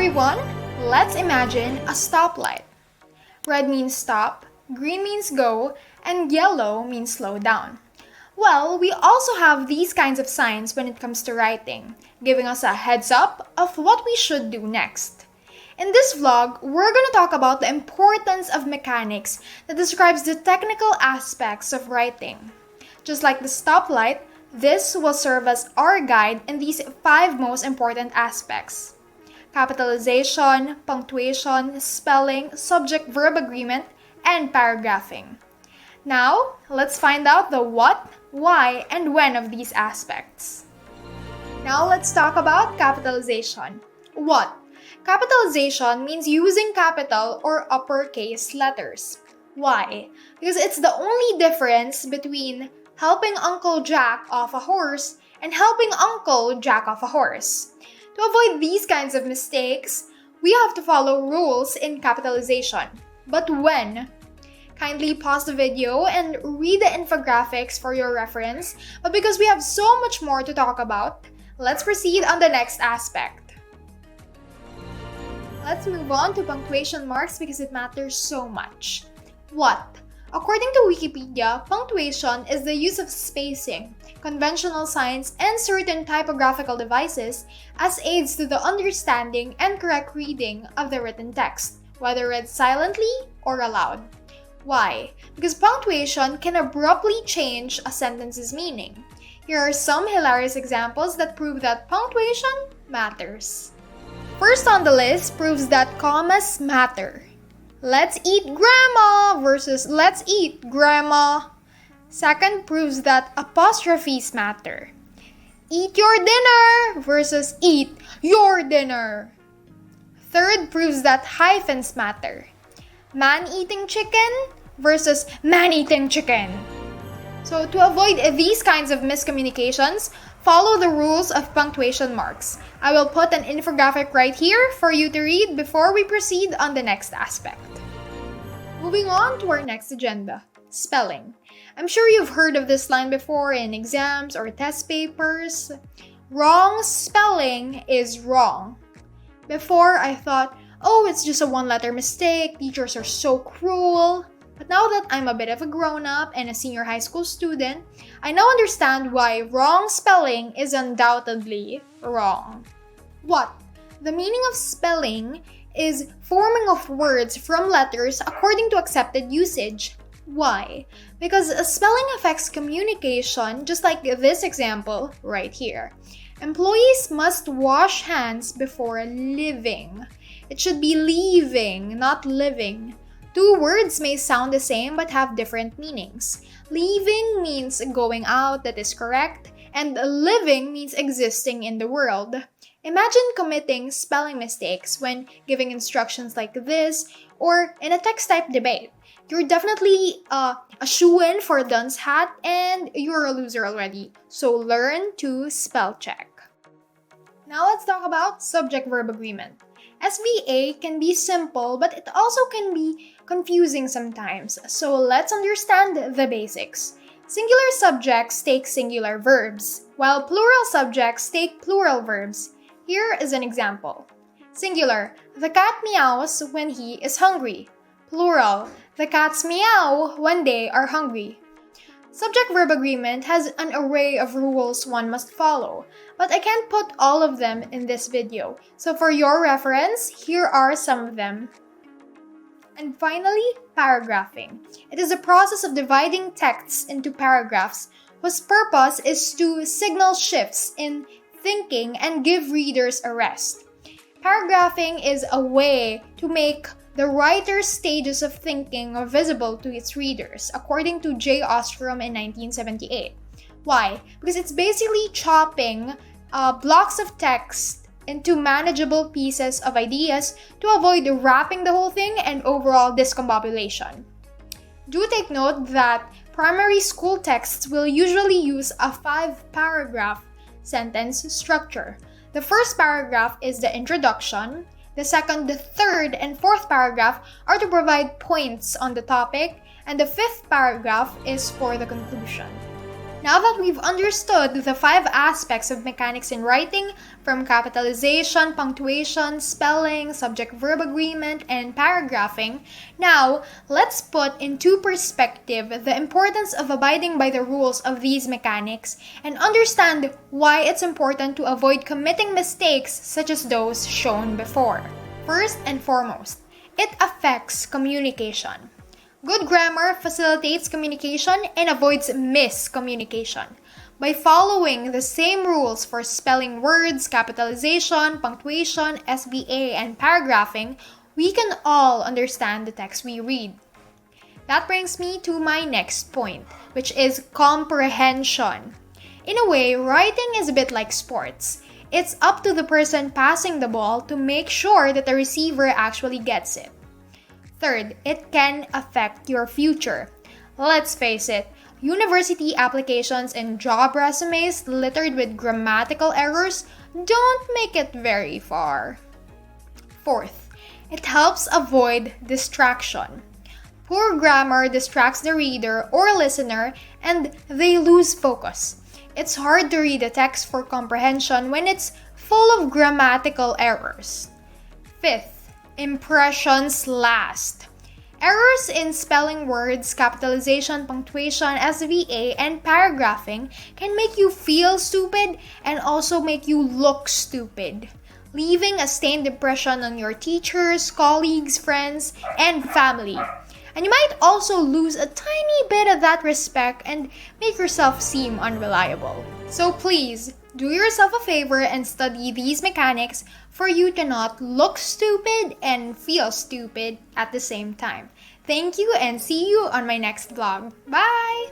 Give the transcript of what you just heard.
everyone, let's imagine a stoplight. Red means stop, green means go, and yellow means slow down. Well, we also have these kinds of signs when it comes to writing, giving us a heads up of what we should do next. In this vlog, we're going to talk about the importance of mechanics that describes the technical aspects of writing. Just like the stoplight, this will serve as our guide in these 5 most important aspects: capitalization, punctuation, spelling, subject-verb agreement, and paragraphing. Now, let's find out the what, why, and when of these aspects. Now let's talk about capitalization. What? Capitalization means using capital or uppercase letters. Why? Because it's the only difference between helping Uncle Jack off a horse and helping Uncle Jack off a horse. To avoid these kinds of mistakes, we have to follow rules in capitalization. But when? Kindly pause the video and read the infographics for your reference. But because we have so much more to talk about, let's proceed on the next aspect. Let's move on to punctuation marks because it matters so much. What? According to Wikipedia, punctuation is the use of spacing, conventional signs, and certain typographical devices as aids to the understanding and correct reading of the written text, whether read silently or aloud. Why? Because punctuation can abruptly change a sentence's meaning. Here are some hilarious examples that prove that punctuation matters. First on the list proves that commas matter. Let's eat grandma versus let's eat grandma. Second proves that apostrophes matter. Eat your dinner versus eat your dinner. Third proves that hyphens matter. Man eating chicken versus man eating chicken. So to avoid these kinds of miscommunications, follow the rules of punctuation marks. I will put an infographic right here for you to read before we proceed on the next aspect. Moving on to our next agenda, spelling. I'm sure you've heard of this line before in exams or test papers. Wrong spelling is wrong. Before, I thought, oh, it's just a one-letter mistake, teachers are so cruel. But now that I'm a bit of a grown-up and a senior high school student, I now understand why wrong spelling is undoubtedly wrong. What? The meaning of spelling is forming of words from letters according to accepted usage. Why? Because spelling affects communication, just like this example right here. Employees must wash hands before leaving. It should be leaving, not living. 2 words may sound the same but have different meanings. Leaving means going out, that is correct, and living means existing in the world. Imagine committing spelling mistakes when giving instructions like this or in a text-type debate. You're definitely a shoo-in for a dunce hat and you're a loser already. So learn to spell check. Now let's talk about subject-verb agreement. SVA can be simple, but it also can be confusing sometimes. So let's understand the basics. Singular subjects take singular verbs, while plural subjects take plural verbs. Here is an example. Singular, the cat meows when he is hungry. Plural, the cats meow when they are hungry. Subject-verb agreement has an array of rules one must follow, but I can't put all of them in this video. So for your reference, here are some of them. And finally, paragraphing. It is a process of dividing texts into paragraphs whose purpose is to signal shifts in thinking and give readers a rest. Paragraphing is a way to make the writer's stages of thinking are visible to its readers, according to J. Ostrom in 1978. Why? Because it's basically chopping blocks of text into manageable pieces of ideas to avoid wrapping the whole thing and overall discombobulation. Do take note that primary school texts will usually use a 5-paragraph sentence structure. The first paragraph is the introduction. The second, the third, and fourth paragraph are to provide points on the topic, and the 5th paragraph is for the conclusion. Now that we've understood the 5 aspects of mechanics in writing, from capitalization, punctuation, spelling, subject-verb agreement, and paragraphing, now let's put into perspective the importance of abiding by the rules of these mechanics and understand why it's important to avoid committing mistakes such as those shown before. First and foremost, it affects communication. Good grammar facilitates communication and avoids miscommunication. By following the same rules for spelling words, capitalization, punctuation, SVA, and paragraphing, we can all understand the text we read. That brings me to my next point, which is comprehension. In a way, writing is a bit like sports. It's up to the person passing the ball to make sure that the receiver actually gets it. Third, it can affect your future. Let's face it, university applications and job resumes littered with grammatical errors don't make it very far. Fourth, it helps avoid distraction. Poor grammar distracts the reader or listener and they lose focus. It's hard to read a text for comprehension when it's full of grammatical errors. Fifth, impressions last. Errors in spelling words, capitalization, punctuation, SVA, and paragraphing can make you feel stupid and also make you look stupid, leaving a stained impression on your teachers, colleagues, friends, and family. And you might also lose a tiny bit of that respect and make yourself seem unreliable. So please, do yourself a favor and study these mechanics for you to not look stupid and feel stupid at the same time. Thank you and see you on my next vlog. Bye!